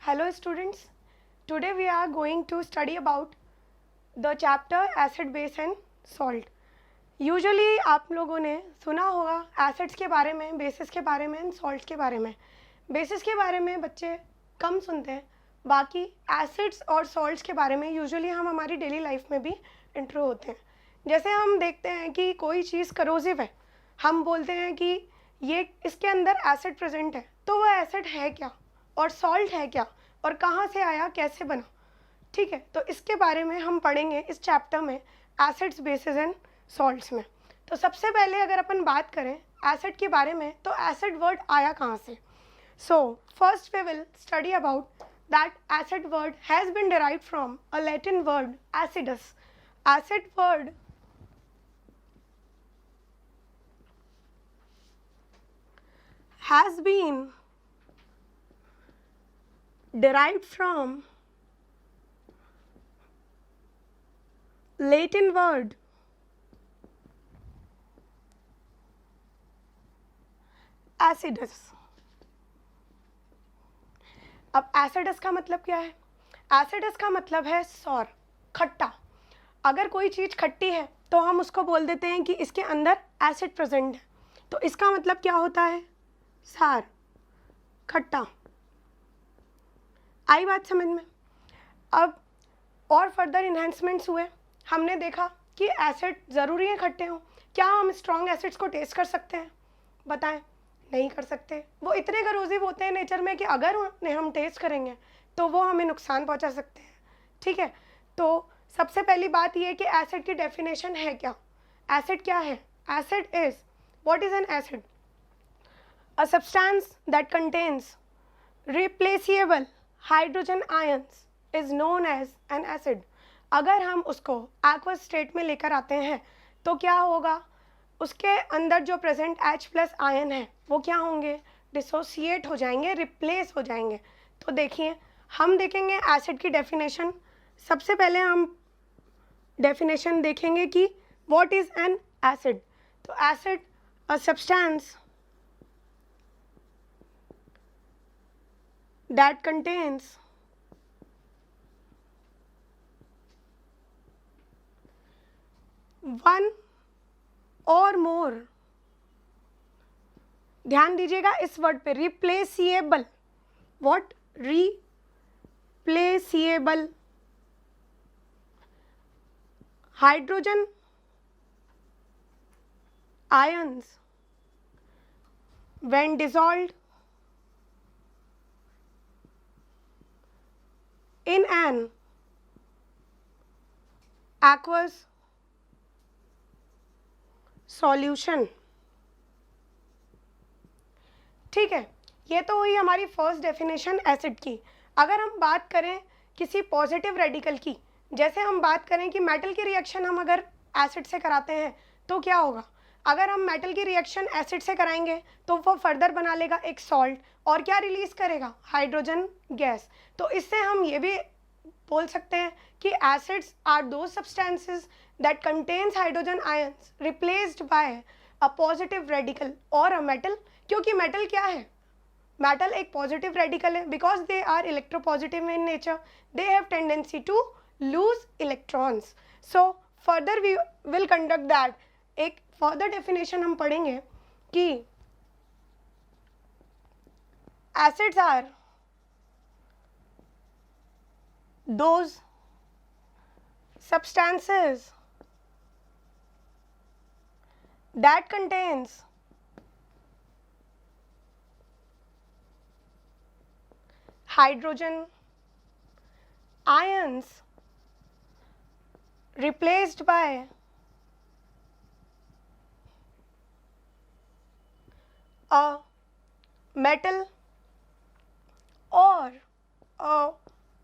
Hello students, today we are going to study about the chapter acid, base and salt. Usually आप लोगों ने सुना होगा acids के बारे में, बेसिस के बारे में एंड सॉल्ट्स के बारे में. बेसिस के बारे में बच्चे कम सुनते हैं, बाकी एसिड्स और सॉल्ट्स के बारे में यूजुअली हम हमारी डेली लाइफ में भी इंट्रो होते हैं. जैसे हम देखते हैं कि कोई चीज़ करोसिव है, हम बोलते हैं कि ये इसके अंदर एसिड प्रेजेंट है, तो वह एसिड है क्या और सॉल्ट है क्या और कहाँ से आया, कैसे बना. ठीक है, तो इसके बारे में हम पढ़ेंगे इस चैप्टर में एसिड्स, बेसिस एंड सॉल्ट्स में. तो सबसे पहले अगर अपन बात करें एसिड के बारे में, तो एसिड वर्ड आया कहाँ से. So first we will study about that acid word has been derived from a Latin word acidus. Acid word has been derived from Latin word acidus. अब एसिडस का मतलब क्या है? एसिडस का मतलब है सौर, खट्टा. अगर कोई चीज़ खट्टी है तो हम उसको बोल देते हैं कि इसके अंदर एसिड प्रेजेंट है. तो इसका मतलब क्या होता है? सार, खट्टा. आई बात समझ में? अब और फर्दर इन्हेंसमेंट्स हुए. हमने देखा कि एसिड ज़रूरी है खट्टे हों. क्या हम स्ट्रॉन्ग एसिड्स को टेस्ट कर सकते हैं? बताएं. नहीं कर सकते. वो इतने करोसिव होते हैं नेचर में कि अगर उन्हें हम टेस्ट करेंगे तो वो हमें नुकसान पहुंचा सकते हैं. ठीक है, तो सबसे पहली बात ये है कि एसिड की डेफिनेशन है क्या. एसिड क्या है? Acid is, what is an acid? A substance that contains replaceable hydrogen ions is known as an acid. अगर हम उसको aqueous state में लेकर आते हैं तो क्या होगा? उसके अंदर जो प्रेजेंट H+ आयन है वो क्या होंगे? डिसोसिएट हो जाएंगे, रिप्लेस हो जाएंगे. तो देखिए, हम देखेंगे एसिड की डेफिनेशन. सबसे पहले हम डेफिनेशन देखेंगे कि व्हाट इज़ एन एसिड. तो acid a substance that contains one or more, ध्यान दीजिएगा इस वर्ड पे, replaceable. What? Replaceable hydrogen ions when dissolved in an aqueous solution. ठीक है, ये तो हुई हमारी फर्स्ट डेफिनेशन एसिड की. अगर हम बात करें किसी पॉजिटिव रेडिकल की, जैसे हम बात करें कि मेटल की रिएक्शन हम अगर एसिड से कराते हैं तो क्या होगा? अगर हम मेटल की रिएक्शन एसिड से कराएंगे तो वो फर्दर बना लेगा एक सॉल्ट और क्या रिलीज करेगा? Hydrogen gas. तो इससे हम ये भी बोल सकते हैं कि acids are those substances that contains hydrogen ions replaced by a positive radical और अ मेटल. क्योंकि मेटल क्या है? मेटल एक पॉजिटिव रेडिकल है. Because they are electropositive in nature, they have tendency to lose electrons. So further we will conduct that. एक further definition हम पढ़ेंगे कि acids are those substances that contains hydrogen ions replaced by a metal or a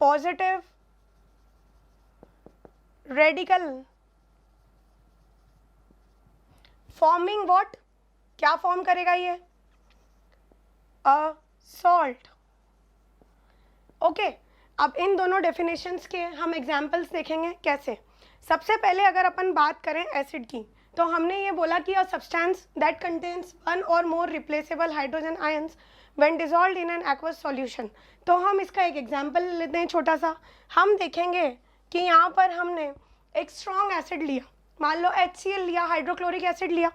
positive radical forming what? क्या form करेगा ये? A salt. Okay, अब इन दोनों definitions के हम एग्जांपल्स देखेंगे कैसे. सबसे पहले अगर अपन बात करें एसिड की, तो हमने ये बोला कि a substance that contains one or more replaceable hydrogen ions when dissolved in an aqueous solution. तो हम इसका एक एग्जांपल लेते हैं छोटा सा। हम देखेंगे कि यहाँ पर हमने एक स्ट्रॉन्ग एसिड लिया, मान लो HCl लिया, हाइड्रोक्लोरिक एसिड लिया।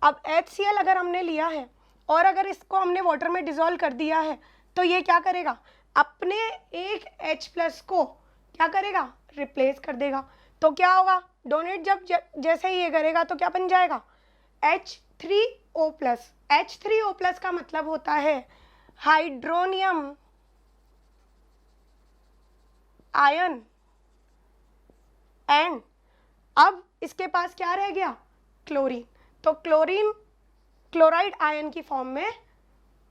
अब HCl अगर हमने लिया है और अगर इसको हमने वाटर में डिजॉल्व कर दिया है तो ये क्या करेगा, अपने एक H+ को क्या करेगा, रिप्लेस कर देगा। तो क्या होगा, डोनेट जब जैसे ही ये करेगा तो क्या बन जाएगा, H3O+। H3O+ का मतलब होता है हाइड्रोनियम आयन एंड अब इसके पास क्या रह गया, क्लोरीन। तो क्लोरीन क्लोराइड आयन की फॉर्म में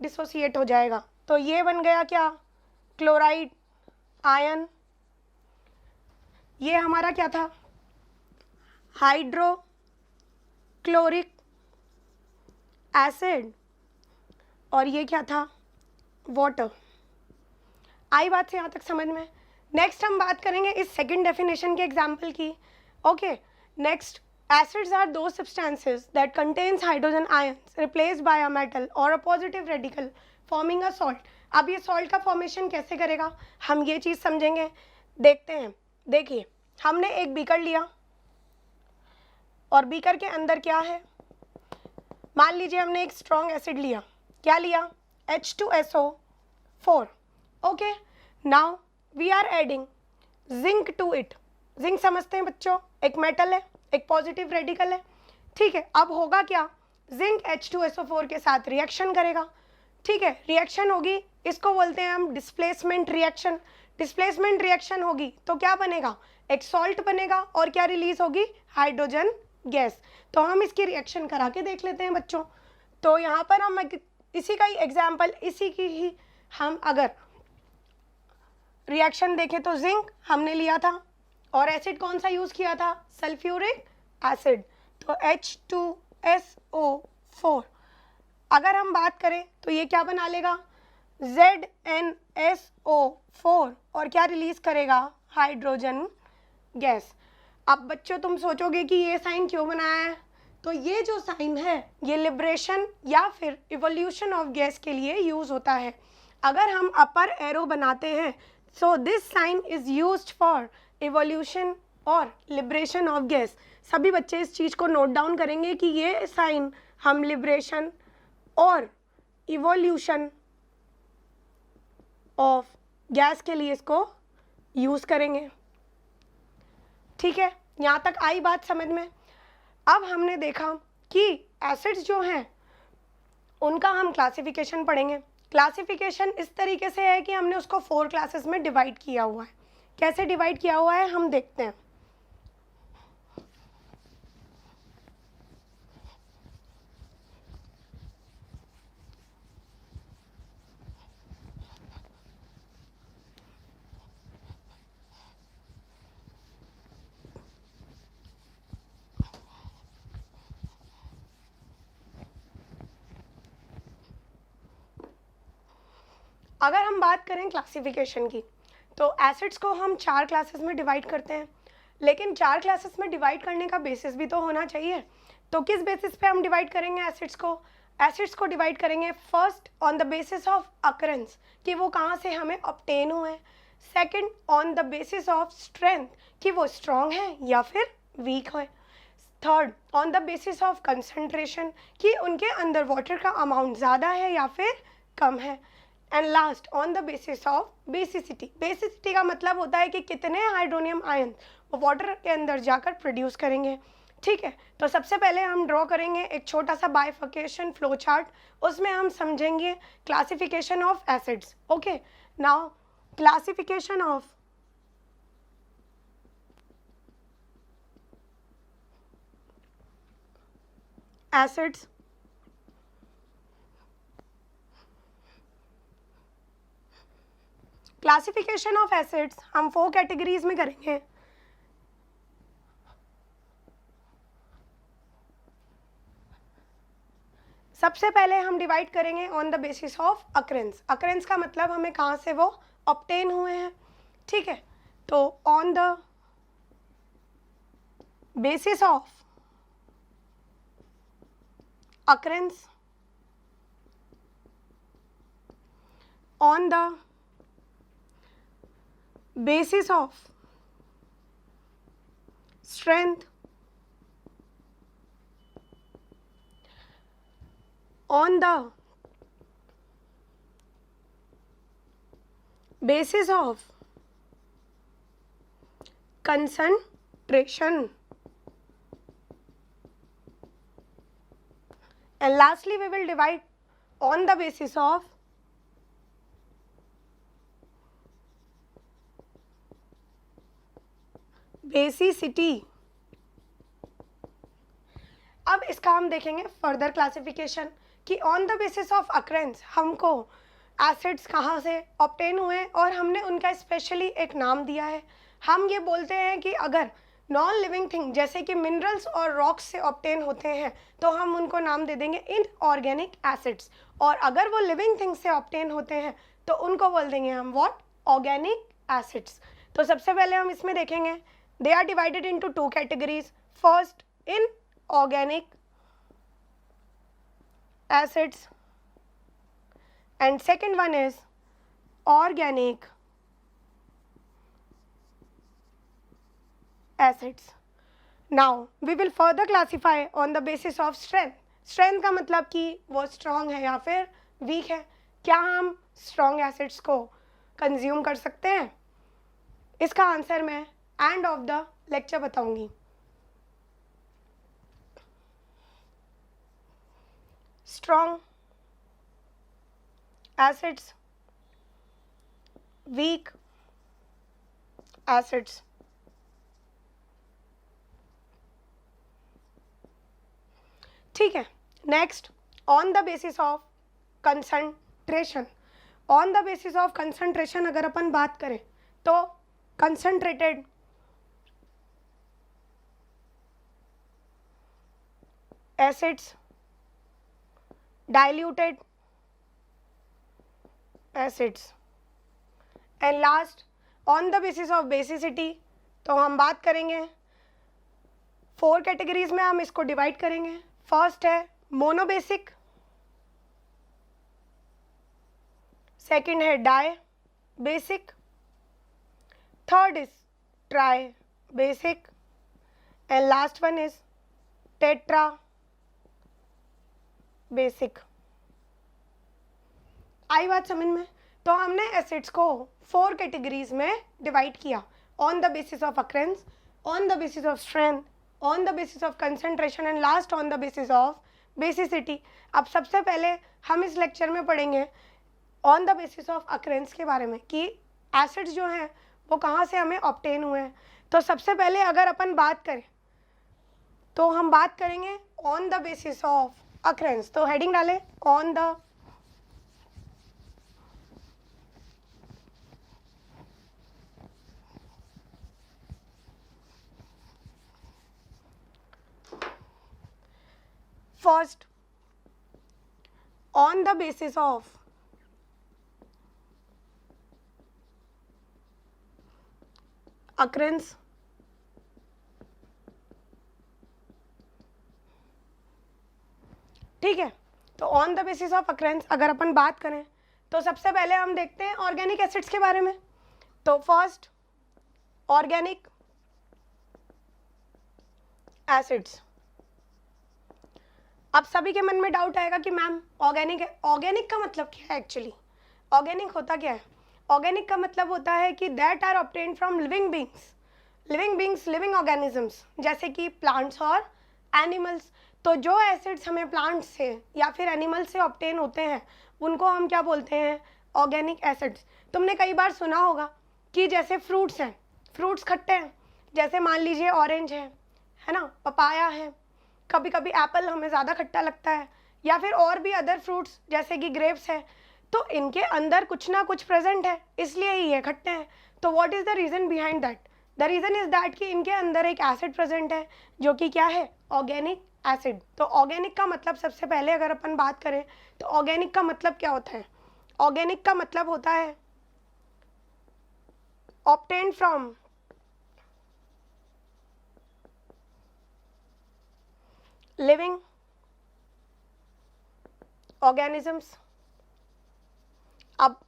डिसोसिएट हो जाएगा। तो ये बन गया क्या, क्लोराइड आयन। ये हमारा क्या था, हाइड्रोक्लोरिक एसिड, और ये क्या था, वाटर। आई बात से यहाँ तक समझ में। नेक्स्ट हम बात करेंगे इस सेकंड डेफिनेशन के एग्जाम्पल की। Okay, next, acids are those substances that contains hydrogen ions replaced by a metal or a positive radical forming a salt। अब ये salt का फॉर्मेशन कैसे करेगा, हम ये चीज़ समझेंगे। देखते हैं, देखिए हमने एक बीकर लिया और बीकर के अंदर क्या है, मान लीजिए हमने एक स्ट्रॉन्ग एसिड लिया, क्या लिया, H2SO4। Okay, now we are adding zinc to it. Zinc समझते हैं बच्चों, एक मेटल है, एक पॉजिटिव रेडिकल है, ठीक है। अब होगा क्या, जिंक H2SO4 के साथ रिएक्शन करेगा, ठीक है, रिएक्शन होगी, इसको बोलते हैं हम डिस्प्लेसमेंट रिएक्शन। डिस्प्लेसमेंट रिएक्शन होगी तो क्या बनेगा, एक सॉल्ट बनेगा और क्या रिलीज होगी, हाइड्रोजन गैस। तो हम इसकी रिएक्शन करा के देख लेते हैं बच्चों। तो यहाँ पर हम इसी का ही एग्जाम्पल, इसी की ही हम अगर रिएक्शन देखें तो जिंक हमने लिया था और एसिड कौन सा यूज़ किया था, सल्फ्यूरिक एसिड, तो H2SO4। अगर हम बात करें तो ये क्या बना लेगा, ZnSO4 और क्या रिलीज करेगा, हाइड्रोजन गैस। अब बच्चों तुम सोचोगे कि ये साइन क्यों बनाया है, तो ये जो साइन है ये लिबरेशन या फिर इवोल्यूशन ऑफ गैस के लिए यूज़ होता है। अगर हम अपर एरो बनाते हैं so this sign is used for evolution और लिबरेशन ऑफ गैस। सभी बच्चे इस चीज़ को नोट डाउन करेंगे कि ये साइन हम लिबरेशन और इवोल्यूशन ऑफ गैस के लिए इसको यूज़ करेंगे, ठीक है। यहाँ तक आई बात समझ में। अब हमने देखा कि एसिड्स जो हैं उनका हम क्लासिफिकेशन पढ़ेंगे। क्लासिफिकेशन इस तरीके से है कि हमने उसको 4 क्लासेस में डिवाइड किया हुआ है। कैसे डिवाइड किया हुआ है हम देखते हैं। अगर हम बात करें क्लासिफिकेशन की तो एसिड्स को हम 4 क्लासेस में डिवाइड करते हैं, लेकिन 4 क्लासेस में डिवाइड करने का बेसिस भी तो होना चाहिए। तो किस बेसिस पे हम डिवाइड करेंगे एसिड्स को, एसिड्स को डिवाइड करेंगे first on the basis of occurrence कि वो कहाँ से हमें ऑब्टेन हुए, second on the basis of strength कि वो स्ट्रॉन्ग है या फिर वीक है, third on the basis of concentration कि उनके अंदर वाटर का अमाउंट ज़्यादा है या फिर कम है, and last on the basis of basicity. Basicity का मतलब होता है कि कितने हाइड्रोनियम आयन वो वाटर के अंदर जाकर प्रोड्यूस करेंगे, ठीक है। तो सबसे पहले हम ड्रॉ करेंगे एक छोटा सा बाइफर्केशन फ्लो चार्ट, उसमें हम समझेंगे classification of acids. Okay, now classification of acids. Classification of acids हम 4 कैटेगरीज में करेंगे। सबसे पहले हम डिवाइड करेंगे on the basis of occurrence. Occurrence का मतलब हमें कहाँ से वो ऑब्टेन हुए हैं, ठीक है। तो on the basis of occurrence on the basis of strength, on the basis of concentration, and lastly we will divide on the basis of basicity. अब इसका हम देखेंगे फर्दर क्लासिफिकेशन कि on the basis of occurrences हमको acids कहाँ से obtain हुए और हमने उनका स्पेशली एक नाम दिया है। हम ये बोलते हैं कि अगर नॉन लिविंग थिंग जैसे कि मिनरल्स और रॉक्स से ऑब्टेन होते हैं तो हम उनको नाम दे देंगे इनऑर्गेनिक एसिड्स, और अगर वो लिविंग थिंग से ऑब्टेन होते हैं तो उनको बोल देंगे हम व्हाट, ऑर्गेनिक एसिड्स। तो सबसे पहले हम इसमें देखेंगे they are divided into two categories. First, inorganic acids and second one is organic acids. Now we will further classify on the basis of strength. Strength का मतलब कि वो strong है या फिर weak है। क्या हम strong acids को consume कर सकते हैं? इसका आंसर मैं एंड ऑफ द लेक्चर बताऊंगी। Strong acids, weak acids. ठीक है, next on the basis of concentration. On the basis of concentration अगर अपन बात करें तो concentrated acids, diluted acids and last on the basis of basicity। तो हम बात करेंगे 4 कैटेगरीज में हम इसको डिवाइड करेंगे। फर्स्ट है मोनोबेसिक, सेकंड है dibasic, third is tribasic and last one is tetrabasic. आई बात समझ में? तो हमने एसिड्स को 4 कैटेगरीज में डिवाइड किया on the basis of occurrences, on the basis of strength, on the basis of concentration and last on the basis of basicity. अब सबसे पहले हम इस लेक्चर में पढ़ेंगे on the basis of occurrences के बारे में कि एसिड्स जो हैं वो कहाँ से हमें ऑब्टेन हुए हैं। तो सबसे पहले अगर अपन बात करें तो हम बात करेंगे on the basis of occurrences. तो हेडिंग डालें on the first, on the basis of occurrences ठीक है। तो on the basis of occurrences अगर अपन बात करें तो सबसे पहले हम देखते हैं ऑर्गेनिक एसिड्स के बारे में। तो फर्स्ट, ऑर्गेनिक एसिड्स। अब सभी के मन में डाउट आएगा कि मैम ऑर्गेनिक है, ऑर्गेनिक का मतलब क्या है एक्चुअली? ऑर्गेनिक होता क्या है? ऑर्गेनिक का मतलब होता है कि that are obtained from living beings, living organisms, जैसे कि प्लांट्स और एनिमल्स। तो जो एसिड्स हमें प्लांट्स से या फिर एनिमल्स से ऑब्टेन होते हैं उनको हम क्या बोलते हैं? Organic acids. तुमने कई बार सुना होगा कि जैसे फ्रूट्स हैं, फ्रूट्स खट्टे हैं, जैसे मान लीजिए ऑरेंज है ना, पपाया है, कभी कभी एप्पल हमें ज़्यादा खट्टा लगता है, या फिर और भी अदर फ्रूट्स जैसे कि ग्रेप्स है, तो इनके अंदर कुछ ना कुछ प्रेजेंट है इसलिए ही ये खट्टे हैं। तो what is the reason behind that? The reason is that कि इनके अंदर एक एसिड प्रेजेंट है जो कि क्या है? Organic acid. तो ऑर्गेनिक का मतलब सबसे पहले अगर अपन बात करें तो ऑर्गेनिक का मतलब क्या होता है? ऑर्गेनिक का मतलब होता है ऑब्टेन्ड फ्रॉम लिविंग ऑर्गेनिजम्स। अब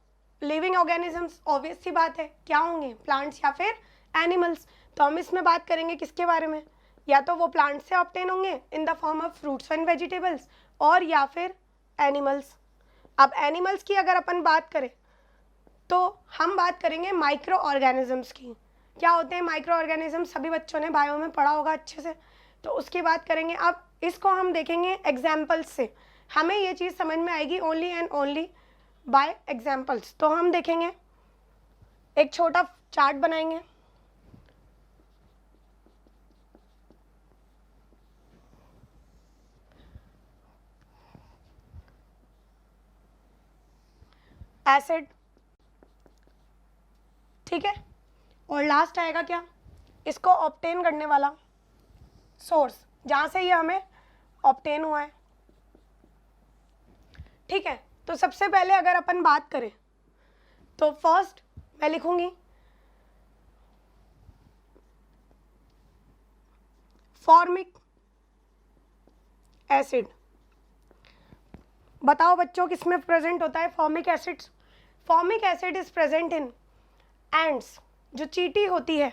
लिविंग ऑर्गेनिजम्स ऑब्वियस सी बात है क्या होंगे, प्लांट्स या फिर एनिमल्स। तो हम इसमें बात करेंगे किसके बारे में, या तो वो प्लांट से ऑब्टेन होंगे in the form of fruits and vegetables, और या फिर एनिमल्स। अब एनिमल्स की अगर अपन बात करें तो हम बात करेंगे माइक्रो ऑर्गेनिजम्स की। क्या होते हैं माइक्रो ऑर्गेनिजम्स, सभी बच्चों ने बायो में पढ़ा होगा अच्छे से, तो उसकी बात करेंगे। अब इसको हम देखेंगे एग्जाम्पल्स से, हमें ये चीज़ समझ में आएगी only and only by examples. तो हम देखेंगे, एक छोटा चार्ट बनाएंगे, एसिड, ठीक है, और लास्ट आएगा क्या, इसको ऑब्टेन करने वाला सोर्स, जहाँ से ये हमें ऑब्टेन हुआ है, ठीक है। तो सबसे पहले अगर अपन बात करें तो फर्स्ट मैं लिखूंगी फॉर्मिक एसिड। बताओ बच्चों किसमें प्रेजेंट होता है formic acid? Formic acid is present in ants. जो चींटी होती है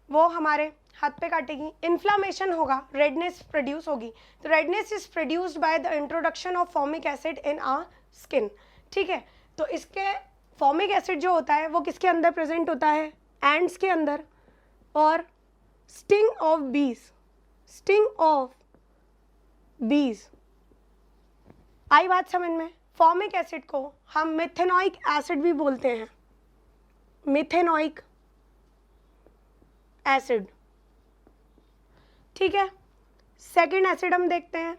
वो हमारे हाथ पे काटेगी, इन्फ्लामेशन होगा, रेडनेस प्रोड्यूस होगी। तो redness is produced by the introduction of formic acid in our skin, ठीक है। तो इसके फॉर्मिक एसिड जो होता है वो किसके अंदर प्रेजेंट होता है, एंड्स के अंदर, और स्टिंग ऑफ बीज, स्टिंग ऑफ बीज। आई बात समझ में? फॉर्मिक एसिड को हम मिथेनॉइक एसिड भी बोलते हैं, मिथेनॉइक एसिड, ठीक है। सेकेंड एसिड हम देखते हैं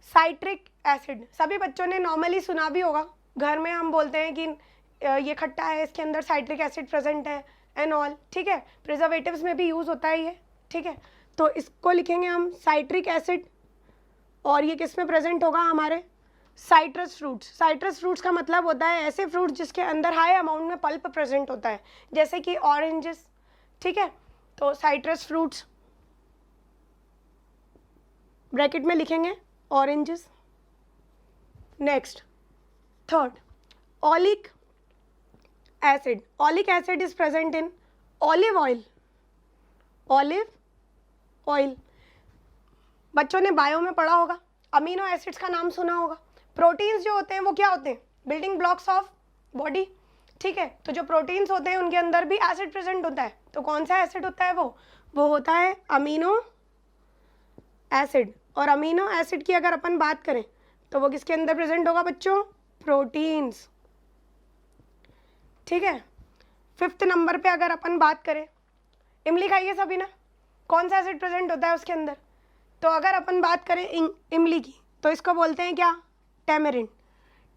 साइट्रिक एसिड। सभी बच्चों ने नॉर्मली सुना भी होगा, घर में हम बोलते हैं कि ये खट्टा है, इसके अंदर साइट्रिक एसिड प्रेजेंट है एंड ऑल, ठीक है। प्रिजर्वेटिव्स में भी यूज़ होता है ये, ठीक है। तो इसको लिखेंगे हम साइट्रिक एसिड, और ये किस में प्रेजेंट होगा, हमारे साइट्रस फ्रूट्स। साइट्रस फ्रूट्स का मतलब होता है ऐसे फ्रूट्स जिसके अंदर हाई अमाउंट में पल्प प्रेजेंट होता है, जैसे कि ऑरेंजेस, ठीक है। तो साइट्रस फ्रूट्स ब्रैकेट में लिखेंगे oranges. Next third oleic acid. Oleic acid is present in olive oil, olive oil. बच्चों ने बायो में पढ़ा होगा, अमीनो एसिड्स का नाम सुना होगा। प्रोटीन्स जो होते हैं वो क्या होते हैं, बिल्डिंग ब्लॉक्स ऑफ बॉडी, ठीक है। तो जो प्रोटीन्स होते हैं उनके अंदर भी एसिड प्रेजेंट होता है। तो कौन सा एसिड होता है वो होता है अमीनो एसिड। और अमीनो एसिड की अगर अपन बात करें तो वो किसके अंदर प्रेजेंट होगा बच्चों, प्रोटीन्स, ठीक है। फिफ्थ नंबर पे अगर अपन बात करें, इमली खाइए सभी ना, कौन सा एसिड प्रेजेंट होता है उसके अंदर? तो अगर अपन बात करें इमली की तो इसको बोलते हैं क्या, टेमेरिन।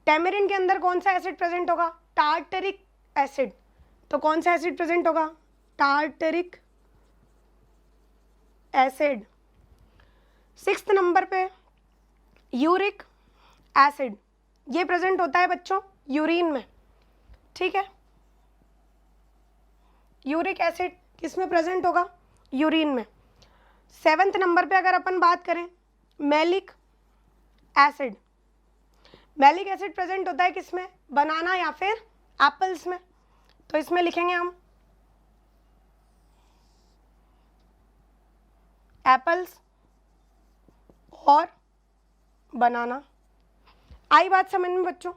टेमेरिन के अंदर कौन सा एसिड प्रेजेंट होगा, टार्टरिक एसिड। तो कौन सा एसिड प्रेजेंट होगा, टार्टरिक एसिड। सिक्स्थ नंबर पे यूरिक एसिड, ये प्रेजेंट होता है बच्चों यूरिन में, ठीक है। यूरिक एसिड किस में प्रेजेंट होगा, यूरिन में। सेवेंथ नंबर पे अगर अपन बात करें malic acid. Malic acid present होता है किस में, बनाना या फिर एप्पल्स में। तो इसमें लिखेंगे हम एप्पल्स और बनाना। आई बात समझ में बच्चों?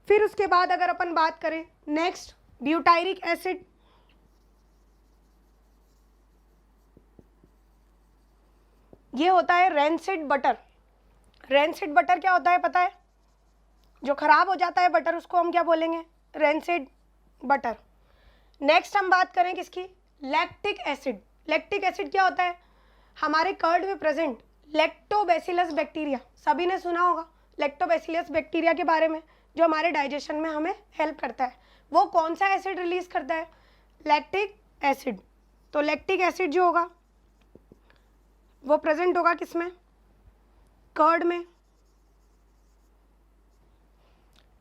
फिर उसके बाद अगर अपन बात करें नेक्स्ट ब्यूटायरिक एसिड। ये होता है रेंसिड बटर। रेंसिड बटर क्या होता है पता है? जो खराब हो जाता है बटर उसको हम क्या बोलेंगे, रेंसिड बटर। नेक्स्ट हम बात करें किसकी, लैक्टिक एसिड। लैक्टिक एसिड क्या होता है, हमारे कर्ड में प्रेजेंट लैक्टोबैसिलस बैक्टीरिया। सभी ने सुना होगा लैक्टोबैसिलस बैक्टीरिया के बारे में, जो हमारे डाइजेशन में हमें हेल्प करता है। वो कौन सा एसिड रिलीज करता है, लैक्टिक एसिड। तो लैक्टिक एसिड जो होगा वो प्रेजेंट होगा किसमें, कर्ड में,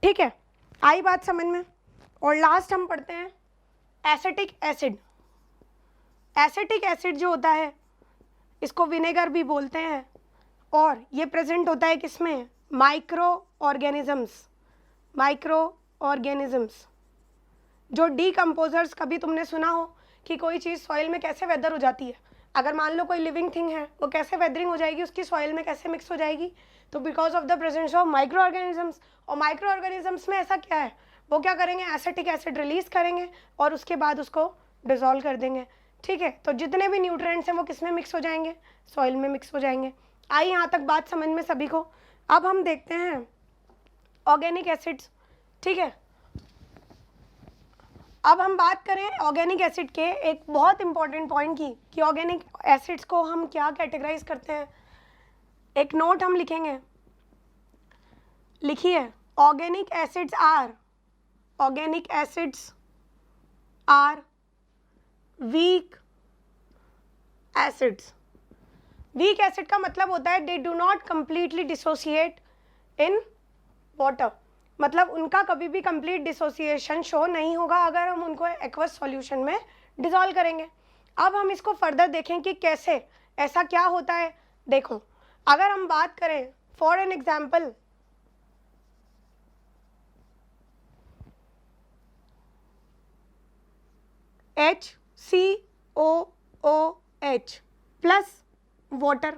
ठीक है। आई बात समझ में? और लास्ट हम पढ़ते हैं एसिटिक एसिड। एसिटिक एसिड जो होता है इसको विनेगर भी बोलते हैं, और ये प्रेजेंट होता है किसमें, माइक्रो ऑर्गेनिजम्स जो डीकम्पोजर्स, कभी तुमने सुना हो कि कोई चीज़ सॉइल में कैसे वेदर हो जाती है, अगर मान लो कोई लिविंग थिंग है वो कैसे वेदरिंग हो जाएगी, उसकी सॉइल में कैसे मिक्स हो जाएगी, तो because of the presence of micro organisms. और माइक्रो ऑर्गेनिजम्स में ऐसा क्या है, वो क्या करेंगे, एसिटिक एसिड रिलीज करेंगे और उसके बाद उसको डिजोल्व कर देंगे। ठीक है, तो जितने भी न्यूट्रिएंट्स हैं वो किस में मिक्स हो जाएंगे, सॉइल में मिक्स हो जाएंगे। आई यहाँ तक बात समझ में सभी को। अब हम देखते हैं ऑर्गेनिक एसिड्स। ठीक है, अब हम बात करें ऑर्गेनिक एसिड के एक बहुत इंपॉर्टेंट पॉइंट की कि ऑर्गेनिक एसिड्स को हम क्या कैटेगराइज करते हैं। एक नोट हम लिखेंगे, लिखिए, organic acids are weak acids. Weak acid का मतलब होता है they do not completely dissociate in water, मतलब उनका कभी भी कंप्लीट डिसोसिएशन शो नहीं होगा अगर हम उनको एक्वस सॉल्यूशन में डिसॉल्व करेंगे। अब हम इसको फर्दर देखें कि कैसे ऐसा क्या होता है। देखो, अगर हम बात करें for an example, HCOOH plus water,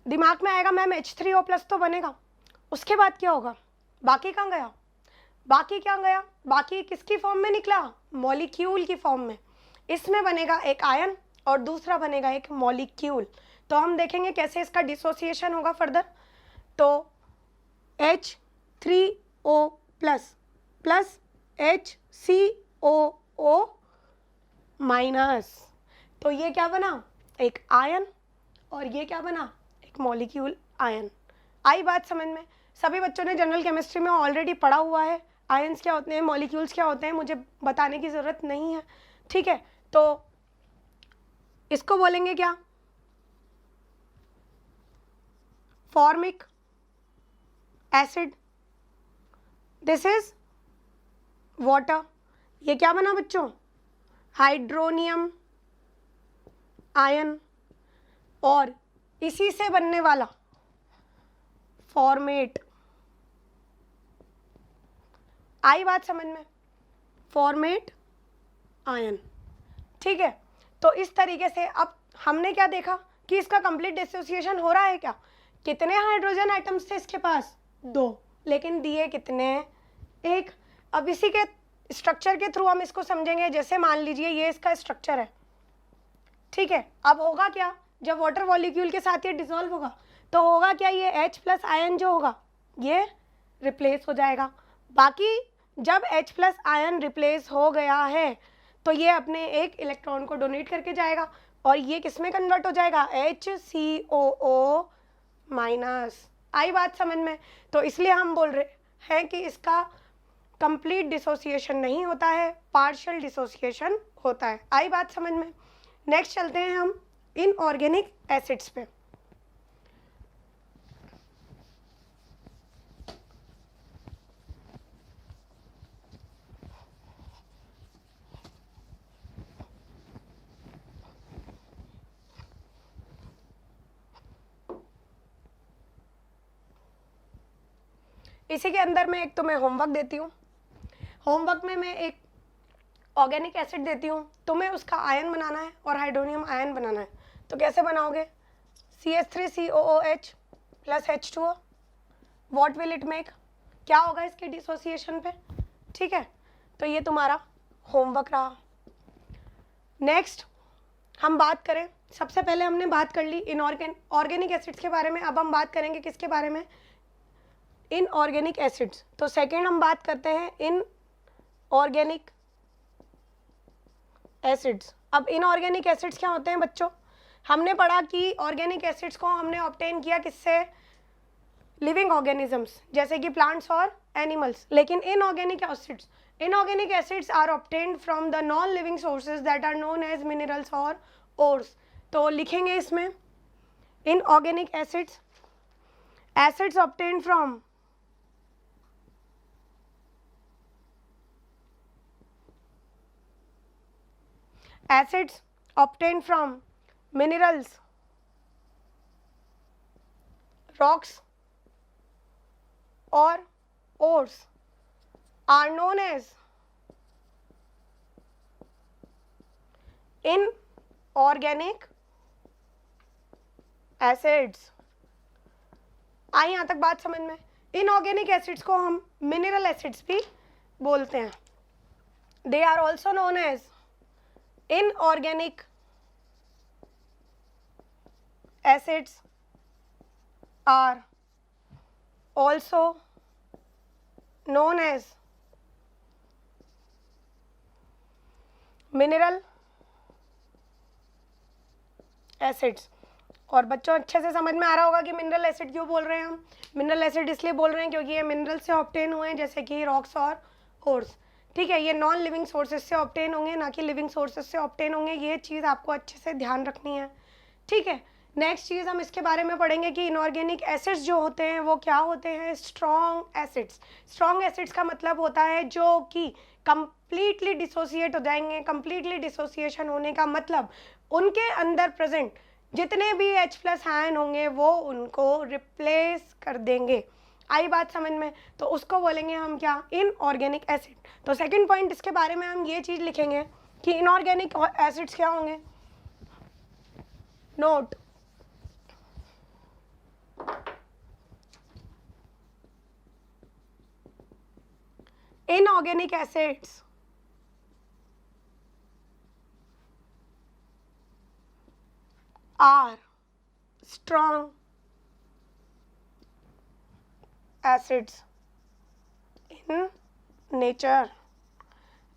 दिमाग में आएगा मैम H3O प्लस तो बनेगा, उसके बाद क्या होगा, बाकी कहाँ गया, बाकी किसकी फॉर्म में निकला, मॉलिक्यूल की फॉर्म में। इसमें बनेगा एक आयन और दूसरा बनेगा एक मॉलिक्यूल। तो हम देखेंगे कैसे इसका डिसोसिएशन होगा फर्दर। तो H3O plus plus HCOO minus, तो ये क्या बना, एक आयन, और ये क्या बना, एक मॉलिक्यूल आयन। आई बात समझ में? सभी बच्चों ने जनरल केमिस्ट्री में ऑलरेडी पढ़ा हुआ है आयंस क्या होते हैं, मॉलिक्यूल्स क्या होते हैं, मुझे बताने की ज़रूरत नहीं है। ठीक है, तो इसको बोलेंगे क्या, formic acid, this is water. ये क्या बना बच्चों, हाइड्रोनियम आयन, और इसी से बनने वाला फॉर्मेट। आई बात समझ में, फॉर्मेट आयन। ठीक है, तो इस तरीके से अब हमने क्या देखा कि इसका कंप्लीट डिसोसिएशन हो रहा है क्या। कितने हाइड्रोजन आइटम्स थे इसके पास, 2, लेकिन दिए कितने, 1। अब इसी के स्ट्रक्चर के थ्रू हम इसको समझेंगे। जैसे मान लीजिए ये इसका स्ट्रक्चर है, ठीक है, अब होगा क्या, जब वाटर मॉलिक्यूल के साथ ये डिसॉल्व होगा तो होगा क्या, ये H प्लस आयन जो होगा ये रिप्लेस हो जाएगा। बाकी जब H प्लस आयन रिप्लेस हो गया है तो ये अपने एक इलेक्ट्रॉन को डोनेट करके जाएगा और ये किस में कन्वर्ट हो जाएगा, HCOO माइनस। आई बात समझ में? तो इसलिए हम बोल रहे हैं कि इसका कंप्लीट डिसोसिएशन नहीं होता है, पार्शियल डिसोसिएशन होता है। आई बात समझ में? नेक्स्ट चलते हैं हम इनऑर्गेनिक एसिड्स पे। इसी के अंदर मैं एक तुम्हें होमवर्क देती हूँ। होमवर्क में मैं एक ऑर्गेनिक एसिड देती हूँ, तुम्हें उसका आयन बनाना है और हाइड्रोनियम आयन बनाना है। तो कैसे बनाओगे, CH3COOH plus H2O, what will it make, क्या होगा इसके डिसोसिएशन पे। ठीक है, तो ये तुम्हारा होमवर्क रहा। नेक्स्ट हम बात करें, सबसे पहले हमने बात कर ली ऑर्गेनिक एसिड्स के बारे में। अब हम बात करेंगे किसके बारे में, इनऑर्गेनिक एसिड्स। तो सेकेंड हम बात करते हैं इनऑर्गेनिक एसिड्स। अब इनऑर्गेनिक एसिड्स क्या होते हैं बच्चों, हमने पढ़ा कि ऑर्गेनिक एसिड्स को हमने ऑब्टेन किया किससे, लिविंग ऑर्गेनिजम्स जैसे कि प्लांट्स और एनिमल्स। लेकिन inorganic acids are obtained from the non living sources that are known as minerals और ओर्स। तो लिखेंगे इसमें inorganic acids obtained from minerals, rocks or ores are known as inorganic acids. आई यहाँ तक बात समझ में? इनऑर्गेनिक एसिड्स को हम मिनरल एसिड्स भी बोलते हैं. They are also known as inorganic acids are also known as mineral acids. और बच्चों अच्छे से समझ में आ रहा होगा कि मिनरल एसिड क्यों बोल रहे हैं हम. मिनरल एसिड इसलिए बोल रहे हैं क्योंकि ये मिनरल से ऑब्टेन हुए हैं, जैसे कि रॉक्स और ओर्स. ठीक है, ये नॉन लिविंग सोर्सेज से ऑब्टेन होंगे, ना कि लिविंग सोर्सेज से ऑब्टेन होंगे. ये चीज़ आपको अच्छे से ध्यान रखनी है. ठीक है, नेक्स्ट चीज़ हम इसके बारे में पढ़ेंगे कि इनऑर्गेनिक एसिड्स जो होते हैं वो क्या होते हैं. Strong acids. स्ट्रॉन्ग एसिड्स का मतलब होता है जो कि कंप्लीटली डिसोसिएट हो जाएंगे. कंप्लीटली डिसोसिएशन होने का मतलब उनके अंदर प्रेजेंट जितने भी H+ आयन होंगे वो उनको रिप्लेस कर देंगे. आई बात समझ में? तो उसको बोलेंगे हम क्या? Inorganic acid. तो सेकंड पॉइंट इसके बारे में हम ये चीज़ लिखेंगे कि इनऑर्गेनिक एसिड्स क्या होंगे. Note, inorganic acids are strong acids in nature.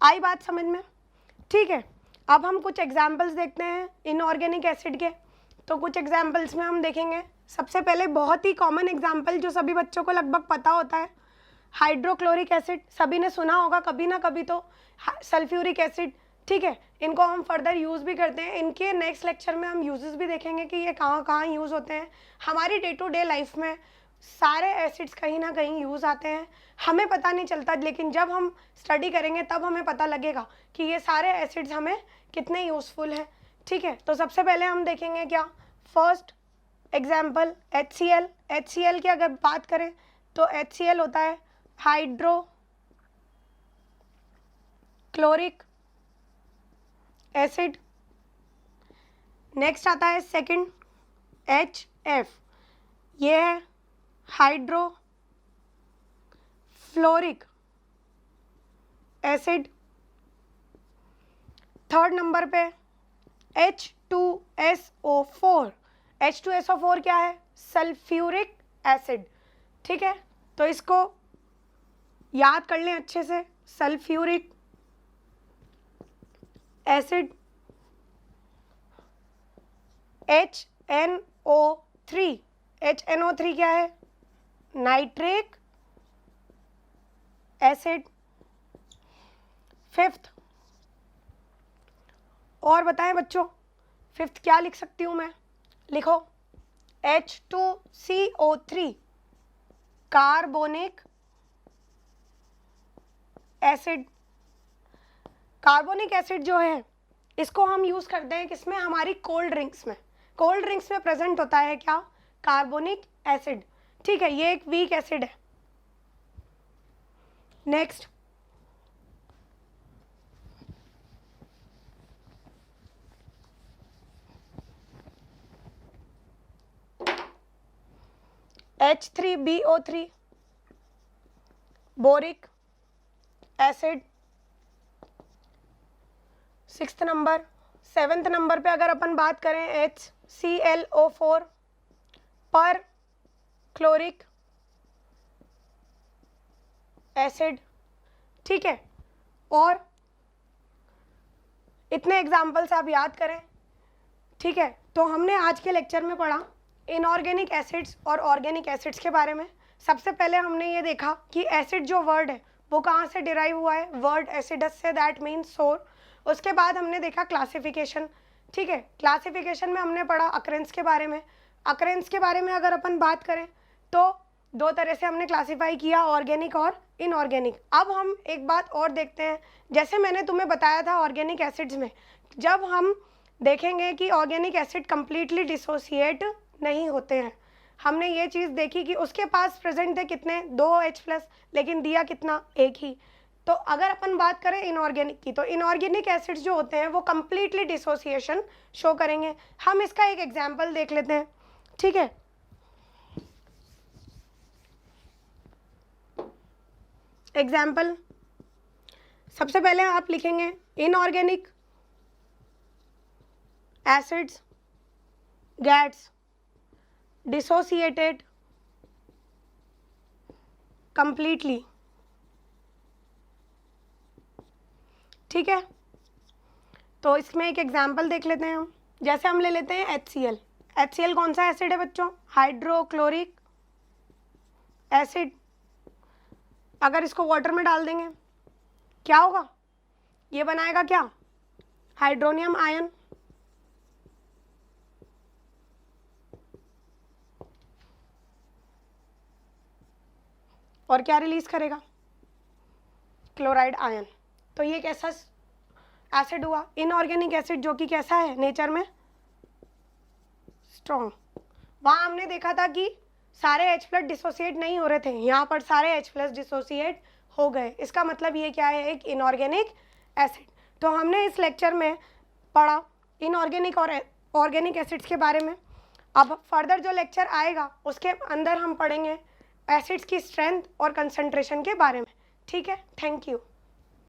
आई बात समझ में? ठीक है, अब हम कुछ एग्जाम्पल्स देखते हैं इनऑर्गेनिक एसिड के. तो कुछ एग्जाम्पल्स में हम देखेंगे. सबसे पहले बहुत ही कॉमन एग्जाम्पल जो सभी बच्चों को लगभग पता होता है, हाइड्रोक्लोरिक एसिड. सभी ने सुना होगा कभी ना कभी तो. Sulphuric acid. ठीक है, इनको हम फर्दर यूज़ भी करते हैं. इनके नेक्स्ट लेक्चर में हम यूजेस भी देखेंगे कि ये कहाँ कहाँ यूज़ होते हैं. हमारी डे टू डे लाइफ में सारे एसिड्स कहीं ना कहीं यूज़ आते हैं. हमें पता नहीं चलता, लेकिन जब हम स्टडी करेंगे तब हमें पता लगेगा कि ये सारे एसिड्स हमें कितने यूज़फुल हैं. ठीक है, तो सबसे पहले हम देखेंगे क्या. First example HCl. HCl की अगर बात करें तो HCl होता है हाइड्रोक्लोरिक एसिड. नेक्स्ट आता है सेकंड HF. ये है हाइड्रोफ्लोरिक एसिड. थर्ड नंबर पे H2SO4. H2SO4 क्या है? Sulphuric acid. ठीक है, तो इसको याद कर लें अच्छे से. Sulphuric acid. HNO3. HNO3 क्या है? Nitric acid. फिफ्थ, और बताएं बच्चों, फिफ्थ क्या लिख सकती हूँ मैं? लिखो H2CO3 carbonic acid. Carbonic acid जो है इसको हम यूज़ करते हैं किसमें? हमारी कोल्ड ड्रिंक्स में. कोल्ड ड्रिंक्स में प्रेजेंट होता है क्या? Carbonic acid. ठीक है, ये एक वीक एसिड है. Next H3BO3 boric acid. Sixth number. Seventh number पे अगर अपन बात करें HClO4 पर क्लोरिक एसिड. ठीक है, और इतने एग्जाम्पल्स आप याद करें. ठीक है, तो हमने आज के लेक्चर में पढ़ा इनऑर्गेनिक एसिड्स और ऑर्गेनिक एसिड्स के बारे में. सबसे पहले हमने ये देखा कि एसिड जो वर्ड है वो कहाँ से डिराइव हुआ है? वर्ड एसिडस से, दैट मीन्स सोर. उसके बाद हमने देखा क्लासिफिकेशन. ठीक है, क्लासिफिकेशन में हमने पढ़ा अकरेंस के बारे में. अकरेंस के बारे में अगर अपन बात करें तो दो तरह से हमने क्लासीफाई किया, ऑर्गेनिक और इनऑर्गेनिक. अब हम एक बात और देखते हैं. जैसे मैंने तुम्हें बताया था ऑर्गेनिक एसिड्स में जब हम देखेंगे कि ऑर्गेनिक एसिड कंप्लीटली डिसोसिएट नहीं होते हैं. हमने ये चीज़ देखी कि उसके पास प्रेजेंट थे कितने 2H+, लेकिन दिया कितना, एक ही। तो अगर अपन बात करें इनऑर्गेनिक की, तो इनऑर्गेनिक एसिड्स जो होते हैं वो कंप्लीटली डिसोसिएशन शो करेंगे। हम इसका एक एग्जांपल देख लेते हैं, ठीक है। एग्जाम्पल, सबसे पहले आप लिखेंगे inorganic acids gets dissociated completely, ठीक है। तो इसमें एक एग्जाम्पल देख लेते हैं हम। जैसे हम ले लेते हैं HCl। HCl कौन सा एसिड है बच्चों? Hydrochloric acid. अगर इसको वाटर में डाल देंगे क्या होगा? ये बनाएगा क्या? Hydronium ion. और क्या रिलीज करेगा? Chloride ion. तो ये कैसा एसिड हुआ? इनऑर्गेनिक एसिड, जो कि कैसा है नेचर में? स्ट्रॉन्ग। वहाँ हमने देखा था कि सारे H+ डिसोसिएट नहीं हो रहे थे, यहाँ पर सारे H+ डिसोसिएट हो गए। इसका मतलब ये क्या है? एक इनऑर्गेनिक एसिड। तो हमने इस लेक्चर में पढ़ा इनऑर्गेनिक और ऑर्गेनिक एसिड्स के बारे में। अब फर्दर जो लेक्चर आएगा उसके अंदर हम पढ़ेंगे एसिड्स की स्ट्रेंथ और कंसंट्रेशन के बारे में, ठीक है। Thank you.